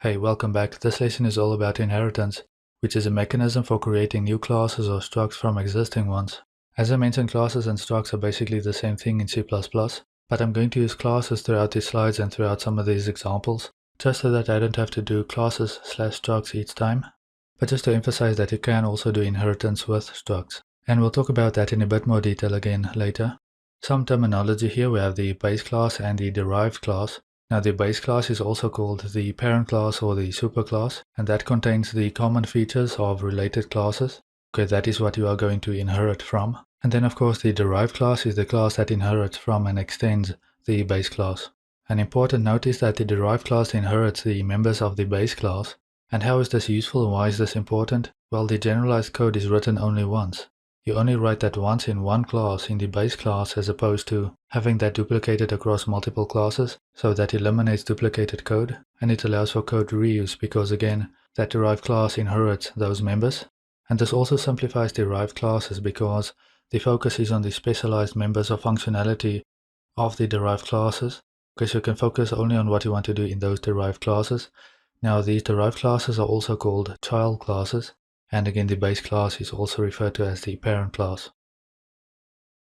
Hey, welcome back. This lesson is all about inheritance, which is a mechanism for creating new classes or structs from existing ones. As I mentioned, classes and structs are basically the same thing in C++, but I'm going to use classes throughout these slides and throughout some of these examples, just so that I don't have to do classes/structs each time, but just to emphasize that you can also do inheritance with structs. And we'll talk about that in a bit more detail again later. Some terminology here: we have the base class and the derived class. Now the base class is also called the parent class or the superclass, and that contains the common features of related classes. Okay, that is what you are going to inherit from. And then of course the derived class is the class that inherits from and extends the base class. An important note is that the derived class inherits the members of the base class. And how is this useful and why is this important? Well, the generalized code is written only once. You only write that once in one class in the base class, as opposed to having that duplicated across multiple classes, so that eliminates duplicated code, and it allows for code reuse because again, that derived class inherits those members. And this also simplifies derived classes because the focus is on the specialized members of functionality of the derived classes, because you can focus only on what you want to do in those derived classes. Now these derived classes are also called child classes, and again the base class is also referred to as the parent class.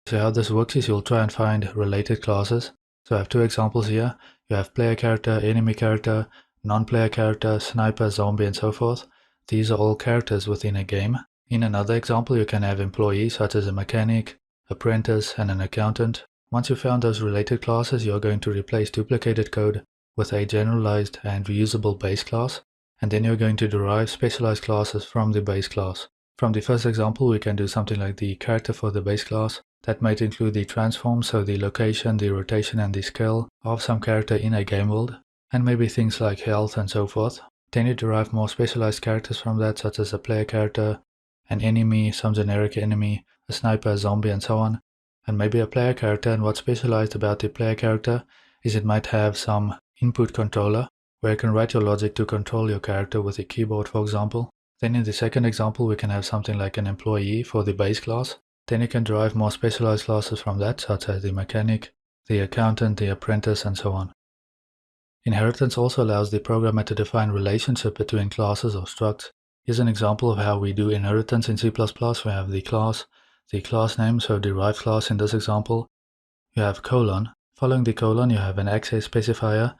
So how this works is you'll try and find related classes. So I have two examples here. You have player character, enemy character, non-player character, sniper, zombie, and so forth. These are all characters within a game. In another example, you can have employees such as a mechanic, apprentice, and an accountant. Once you've found those related classes, you're going to replace duplicated code with a generalized and reusable base class, and then you're going to derive specialized classes from the base class. From the first example, we can do something like the character for the base class. That might include the transform, so the location, the rotation, and the scale of some character in a game world, and maybe things like health and so forth. Then you derive more specialized characters from that, such as a player character, an enemy, some generic enemy, a sniper, a zombie, and so on, and maybe a player character. And what's specialized about the player character is it might have some input controller, where you can write your logic to control your character with a keyboard, for example. Then in the second example, we can have something like an employee for the base class. Then you can derive more specialized classes from that, such as the mechanic, the accountant, the apprentice, and so on. Inheritance also allows the programmer to define relationship between classes or structs. Here's an example of how we do inheritance in C++. We have the class name, so derived class in this example. You have colon. Following the colon, you have an access specifier,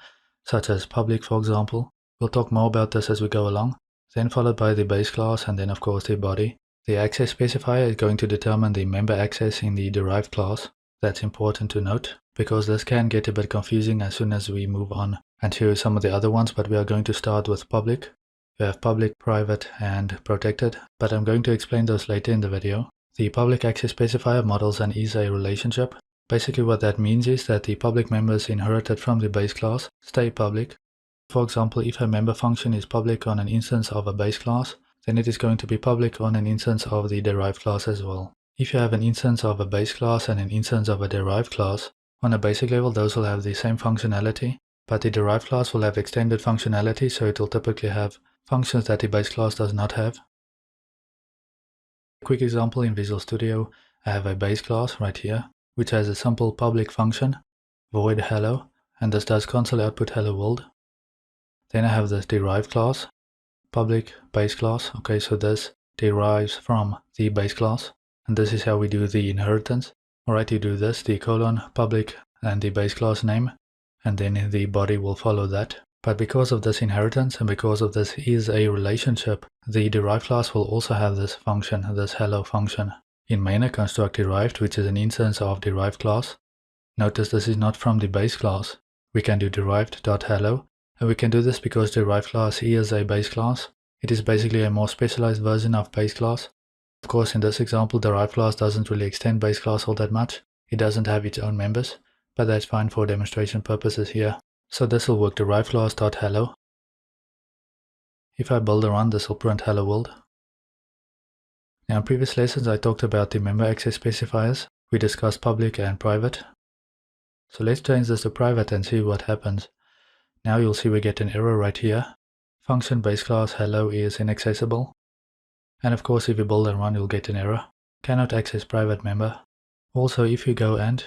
such as public, for example. We'll talk more about this as we go along. Then followed by the base class, and then of course the body. The access specifier is going to determine the member access in the derived class. That's important to note, because this can get a bit confusing as soon as we move on and show some of the other ones, but we are going to start with public. You have public, private, and protected, but I'm going to explain those later in the video. The public access specifier models an is-a relationship. Basically what that means is that the public members inherited from the base class stay public. For example, if a member function is public on an instance of a base class, then it is going to be public on an instance of the derived class as well. If you have an instance of a base class and an instance of a derived class, on a basic level those will have the same functionality, but the derived class will have extended functionality, so it will typically have functions that the base class does not have. A quick example: in Visual Studio, I have a base class right here, which has a simple public function, void hello, and this does console output hello world. Then I have this derived class, public base class. Okay, so this derives from the base class, and this is how we do the inheritance. Alright, you do this, the colon, public, and the base class name, and then the body will follow that. But because of this inheritance and because of this is a relationship, the derived class will also have this function, this hello function. In main, I construct derived, which is an instance of derived class. Notice this is not from the base class. We can do derived.hello, and we can do this because derived class is a base class. It is basically a more specialized version of base class. Of course, in this example, derived class doesn't really extend base class all that much. It doesn't have its own members, but that's fine for demonstration purposes here. So this will work: derived class.hello. If I build a run, this will print hello world. Now in previous lessons I talked about the member access specifiers. We discussed public and private. So let's change this to private and see what happens. Now you'll see we get an error right here. Function base class hello is inaccessible. And of course if you build and run, you'll get an error. Cannot access private member. Also, if you go and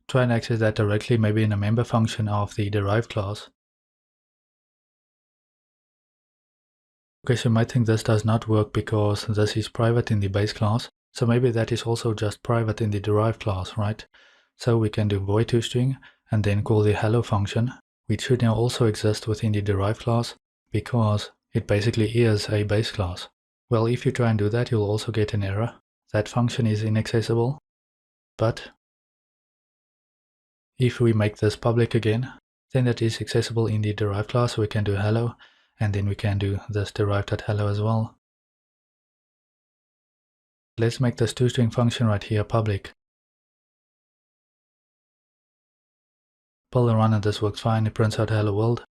try and access that directly, maybe in a member function of the derived class, Okay, so you might think this does not work because this is private in the base class. So maybe that is also just private in the derived class, right? So we can do void toString and then call the hello function, which should now also exist within the derived class because it basically is a base class. Well, if you try and do that, you'll also get an error. That function is inaccessible. But if we make this public again, then that is accessible in the derived class. So we can do hello, and then we can do this derived.hello as well. Let's make this toString function right here public. Pull and run and this works fine. It prints out hello world.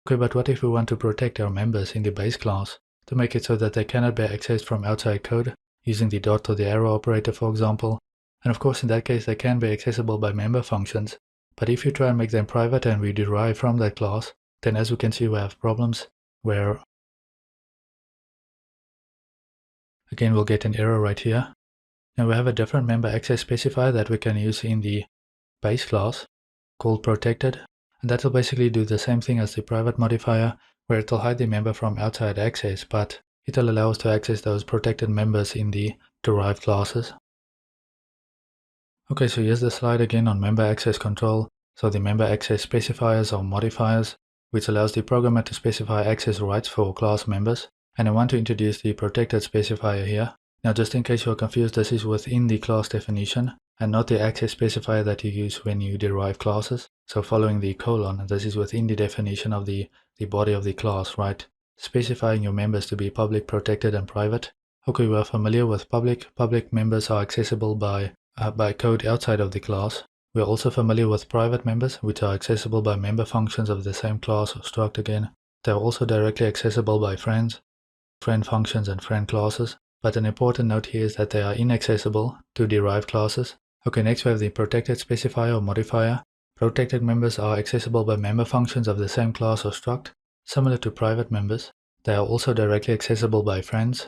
Okay, but what if we want to protect our members in the base class to make it so that they cannot be accessed from outside code using the dot or the arrow operator, for example? And of course, in that case, they can be accessible by member functions. But if you try and make them private and we derive from that class, then as we can see, we have problems where, again, we'll get an error right here. Now we have a different member access specifier that we can use in the base class called protected. And that will basically do the same thing as the private modifier, where it will hide the member from outside access, but it will allow us to access those protected members in the derived classes. Okay, so here's the slide again on member access control. So the member access specifiers or modifiers, which allows the programmer to specify access rights for class members. And I want to introduce the protected specifier here. Now, just in case you're confused, this is within the class definition and not the access specifier that you use when you derive classes. So following the colon, this is within the definition of the body of the class, right? Specifying your members to be public, protected, and private. Okay, we are familiar with public. Public members are accessible by code outside of the class. We are also familiar with private members, which are accessible by member functions of the same class or struct again. They are also directly accessible by friends, friend functions, and friend classes. But an important note here is that they are inaccessible to derived classes. Okay, next we have the protected specifier or modifier. Protected members are accessible by member functions of the same class or struct. Similar to private members, they are also directly accessible by friends.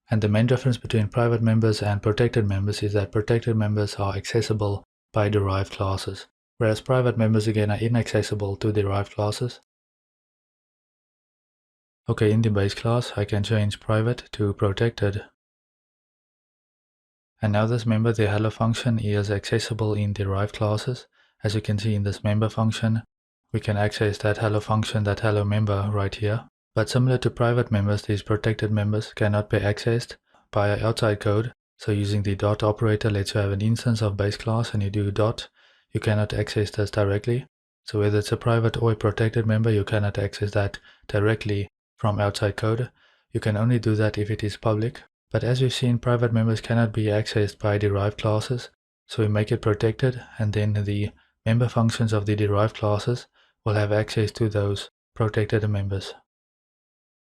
And the main difference between private members and protected members is that protected members are accessible by derived classes, whereas private members again are inaccessible to derived classes. Okay, in the base class, I can change private to protected. And now this member, the hello function, is accessible in derived classes. As you can see in this member function, we can access that hello function, that hello member right here. But similar to private members, these protected members cannot be accessed by outside code. So using the dot operator, let's say you have an instance of base class and you do dot, you cannot access this directly. So whether it's a private or a protected member, you cannot access that directly from outside code. You can only do that if it is public. But as we've seen, private members cannot be accessed by derived classes. So we make it protected, and then the member functions of the derived classes will have access to those protected members.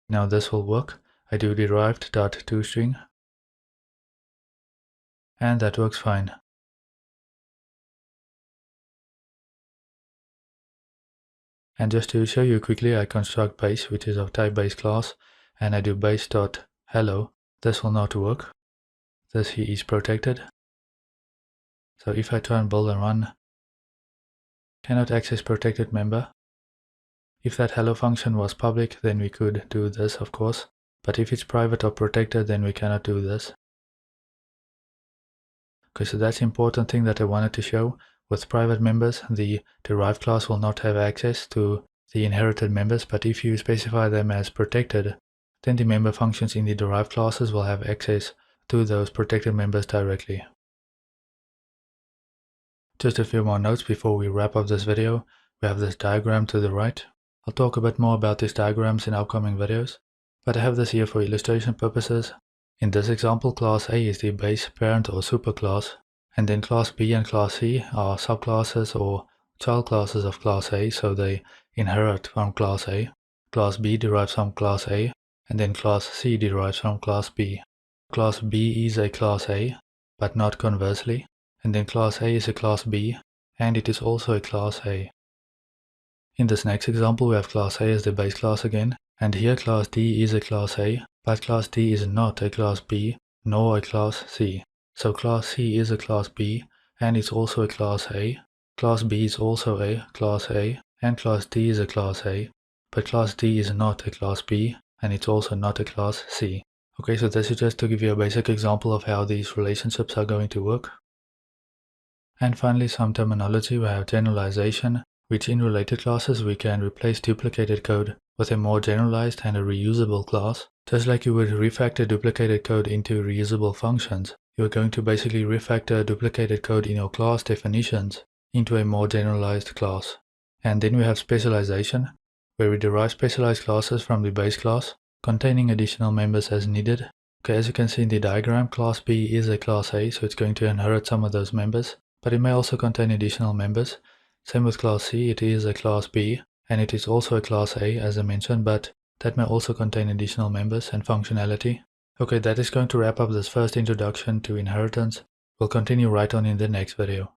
Now this will work. I do derived.toString, and that works fine. And just to show you quickly, I construct base, which is of type base class, and I do base.hello. This will not work. This here is protected. So if I try and build and run, cannot access protected member. If that hello function was public, then we could do this, of course. But if it's private or protected, then we cannot do this. Okay, so that's the important thing that I wanted to show. With private members, the derived class will not have access to the inherited members, but if you specify them as protected, then the member functions in the derived classes will have access to those protected members directly. Just a few more notes before we wrap up this video. We have this diagram to the right. I'll talk a bit more about these diagrams in upcoming videos, but I have this here for illustration purposes. In this example, class A is the base parent or superclass, and then class B and class C are subclasses or child classes of class A, so they inherit from class A. Class B derives from class A, and then class C derives from class B. Class B is a class A, but not conversely, and then class A is a class B, and it is also a class A. In this next example, we have class A as the base class again, and here class D is a class A, but class D is not a class B, nor a class C. So class C is a class B, and it's also a class A. Class B is also a class A, and class D is a class A. but class D is not a class B, and it's also not a class C. Okay, so this is just to give you a basic example of how these relationships are going to work. And finally, some terminology. We have generalization, which in related classes we can replace duplicated code with a more generalized and a reusable class. Just like you would refactor duplicated code into reusable functions, you're going to basically refactor duplicated code in your class definitions into a more generalized class. And then we have specialization, where we derive specialized classes from the base class, containing additional members as needed. Okay, as you can see in the diagram, class B is a class A, so it's going to inherit some of those members, but it may also contain additional members. Same with class C, it is a class B, and it is also a class A as I mentioned, but that may also contain additional members and functionality. Okay, that is going to wrap up this first introduction to inheritance. We'll continue right on in the next video.